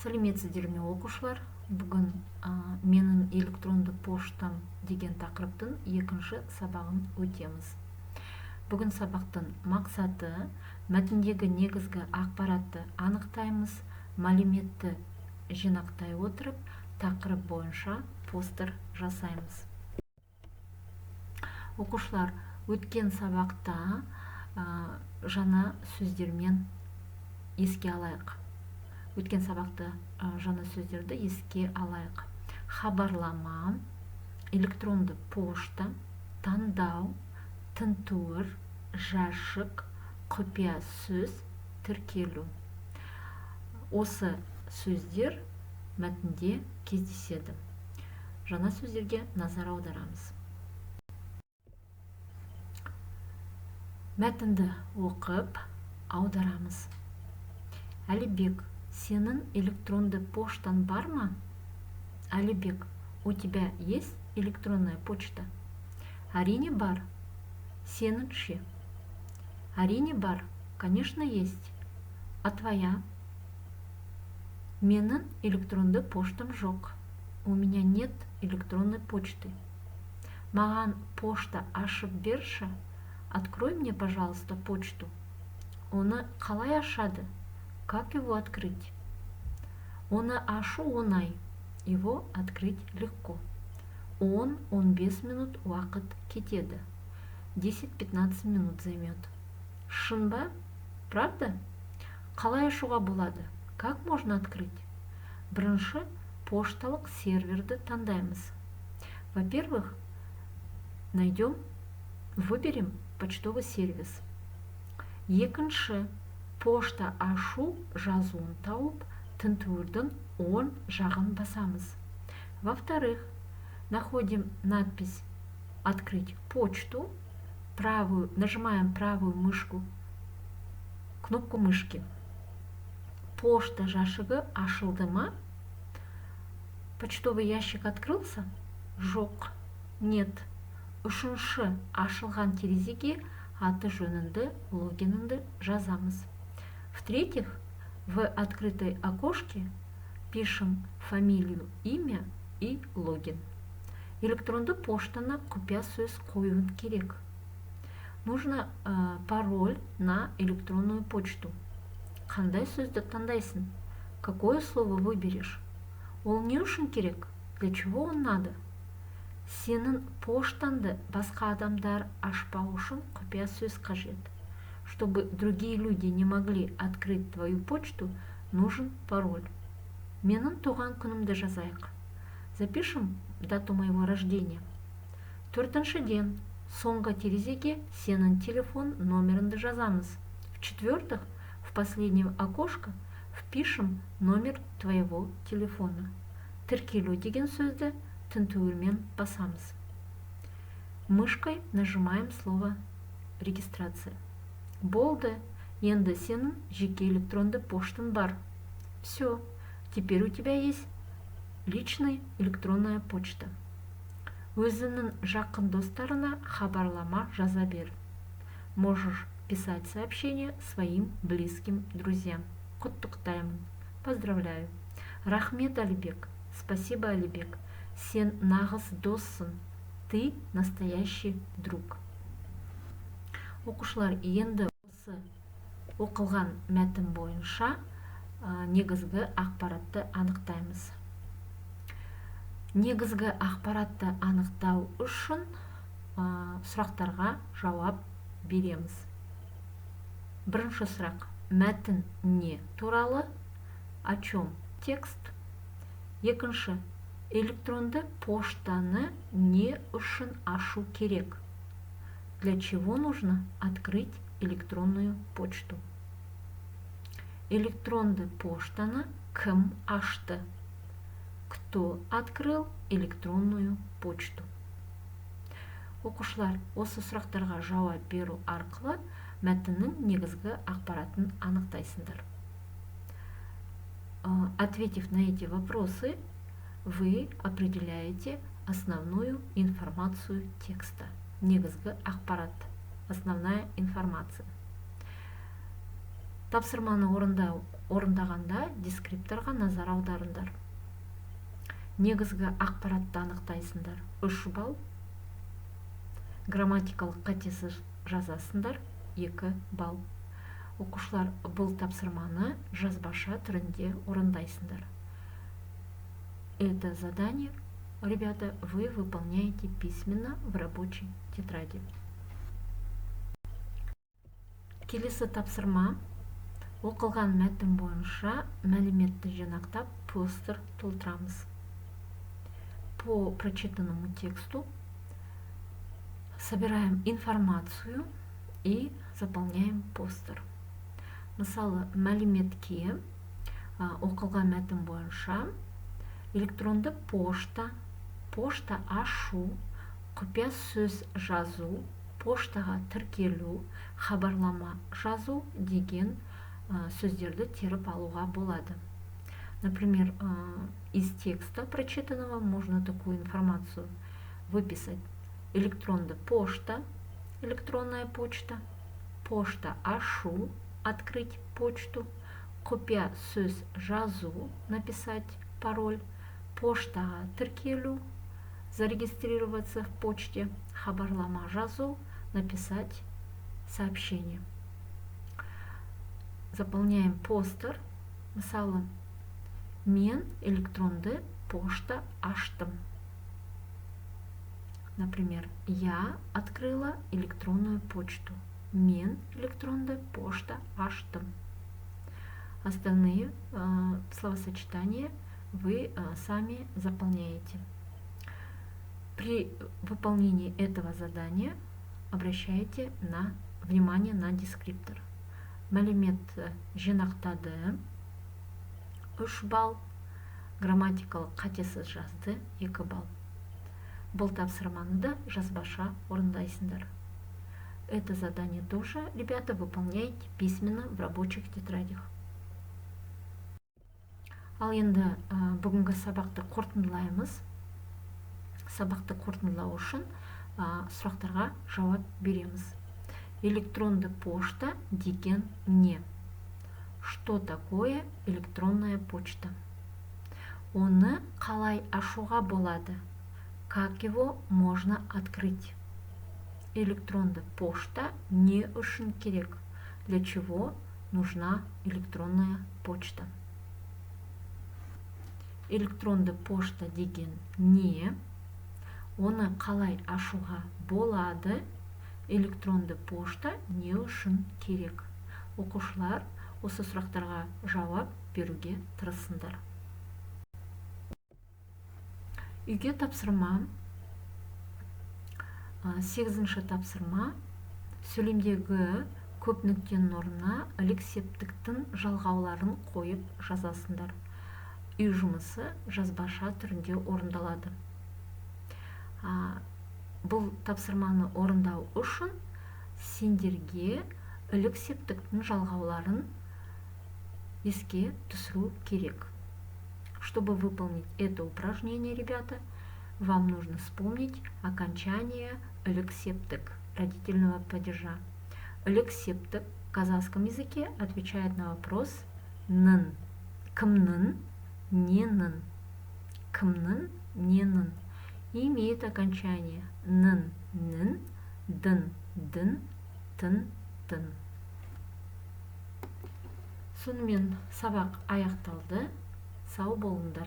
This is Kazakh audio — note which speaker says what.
Speaker 1: Сәлеметсіздер ме оқушылар? Бүгін менің электронды поштам деген тақырыптың екінші сабағын өтеміз. Бүгін сабақтың мақсаты мәтіндегі негізгі ақпаратты анықтаймыз, мәліметті жинақтай отырып, тақырып бойынша постер жасаймыз. Оқушылар, өткен сабақта жаңа сөздермен еске алайық. Өткен сабақты жаңа сөздерді еске алайық. Хабарлама, электронды пошта, таңдау, тінтуір, жәшік, құпия сөз, тіркелу. Осы сөздер мәтінде кездеседі. Жаңа сөздерге назар аударамыз. Мәтінді оқып аударамыз. Әлібек, сенің электронды поштан бар ма? Алибек, у тебя есть электронная почта? Әрине бар. Сенің ше? Әрине бар. Конечно, есть. А твоя? Менің электронды поштам жоқ. У меня нет электронной почты. Маған почта ашып берші. Открой мне, пожалуйста, почту. Оны қалай ашады? Как его открыть? Оны ашу оңай. Его открыть легко. 10-15 минут уақыт кетеді. 10-15 минут займет. Шын ба? Правда? Қалай ашуға болады? Как можно открыть? Бірінші пошталық серверді таңдаймыз. Во-первых, выберем почтовый сервис. Екінші, пошта ашу жазуын тауып, тінтуірдің оң жағын басамыз. Во-вторых, находим надпись «Открыть почту», нажимаем правую мышку, кнопку мышки. Пошта жәшігі ашылды ма? Почтовый ящик открылся? Жоқ. Нет. Үшінші, ашылған терезеге аты жөніңді, логиніңді жазамыз. В-третьих, в открытой окошке пишем фамилию, имя и логин. Электронды поштаны құпия сөз қоюын керек. Нужно пароль на электронную почту. Қандай сөзді таңдайсың? Какое слово выберешь? Ол не үшін керек? Для чего он надо? Сенің поштаңды басқа адамдар ашпау үшін құпия сөз қажет. Чтобы другие люди не могли открыть твою почту, нужен пароль. Менің туған күнімді жазайық. Запишем дату моего рождения. Төртіншіден, соңғы терезеге сенің телефон номеріңді жазамыз. В-четвертых, в последнем окошко впишем номер твоего телефона. Тіркелу деген сөзді тінтуірмен басамыз. Мышкой нажимаем слово «регистрация». Болды, енді сенің жеке электронды поштың бар. Все, теперь у тебя есть личная электронная почта. Өзінің жақын достарына хабарлама жаза бер. Можешь писать сообщение своим близким друзьям. Құттықтаймын. Поздравляю. Рахмет, Алибек. Спасибо, Алибек. Сен нағыз доссың. Ты настоящий друг. Оқушылар, енді осы оқылған мәтін бойынша негізгі ақпаратты анықтаймыз. Негізгі ақпаратты анықтау үшін сұрақтарға жауап береміз. Бірінші сұрақ: мәтін не туралы? О чем текст? Екінші: электронды поштаны не үшін ашу керек? Для чего нужно открыть электронную почту? Электронды поштаны кім ашты? Кто открыл электронную почту? Оқушылар, осы сұрақтарға жауап беру арқылы мәтіннің негізгі ақпаратын анықтайсыңдар. Ответив на эти вопросы, вы определяете основную информацию текста. Негізгі ақпарат, основная информация. Тапсырманы орындағанда дескрипторға назар аударыңдар. Негізгі ақпаратты анықтайсыңдар 3 балл. Грамматикалық қатесіз жазасыңдар 2 балл. Оқушылар бұл тапсырманы жазбаша түрінде орындайсыңдар. Это задание, ребята, вы выполняете письменно в рабочей тетради. Келесі тапсырма. Оқылған мәтін бойынша мәліметті жинақтап постер толтырамыз. По прочитанному тексту собираем информацию и заполняем постер. Мысалы, мәліметке оқылған мәтін бойынша электронды пошта, пошта ашу, құпия сөз жазу, поштаға тіркелу, хабарлама жазу деген сөздерді теріп алуға болады. Например, из текста прочитанного можно такую информацию выписать. Электронды пошта, электронная почта, пошта ашу, открыть почту, құпия сөз жазу, написать пароль, поштаға тіркелу, зарегистрироваться в почте, хабарлама жазу, написать сообщение. Заполняем постер. Мысалы, мен электронды пошта аштым. Например, я открыла электронную почту. Мен электронды пошта аштым. Остальные словосочетания вы сами заполняете. При выполнении этого задания обращайте внимание на дескриптор. Мәлімет жинақтады 3 балл, грамматикалық қатесіз жазды 2 балл. Бұл тапсырманы да жазбаша орындайсыңдар. Это задание тоже, ребята, выполняйте письменно в рабочих тетрадях. Ал енді бүгінгі сабақты қорытындылаймыз. Сабақты қорытындылау үшін сұрақтарға жауап береміз. Электронды пошта деген не? Что такое электронная почта? Оны қалай ашуға болады? Как его можно открыть? Электронды пошта не үшін керек? Для чего нужна электронная почта? Электронды пошта деген не? Оны қалай ашуға болады? Электронды пошта не үшін керек? Оқушылар осы сұрақтарға жауап беруге тырысыңдар. Үйге тапсырма. 8-ші тапсырма. Сөйлемдегі көп нүктенің орнына ілік септіктің жалғауларын қойып жазасыңдар. Үй жұмысы жазбаша түрінде орындалады. Бұл тапсырманы орындау үшін сендерге ілік септіктің жалғауларын еске түсіру керек. Чтобы выполнить это упражнение, ребята, вам нужно вспомнить окончание ілік септік родительного падежа. Ілік септік в казахском языке отвечает на вопрос «нын». Кімнің, ненің. Кімнің, ненің. Имеет окончание «нын», «нін», «дын», «дін», «тін», «тін». Сонымен сабақ аяқталды. Сау болыңдар.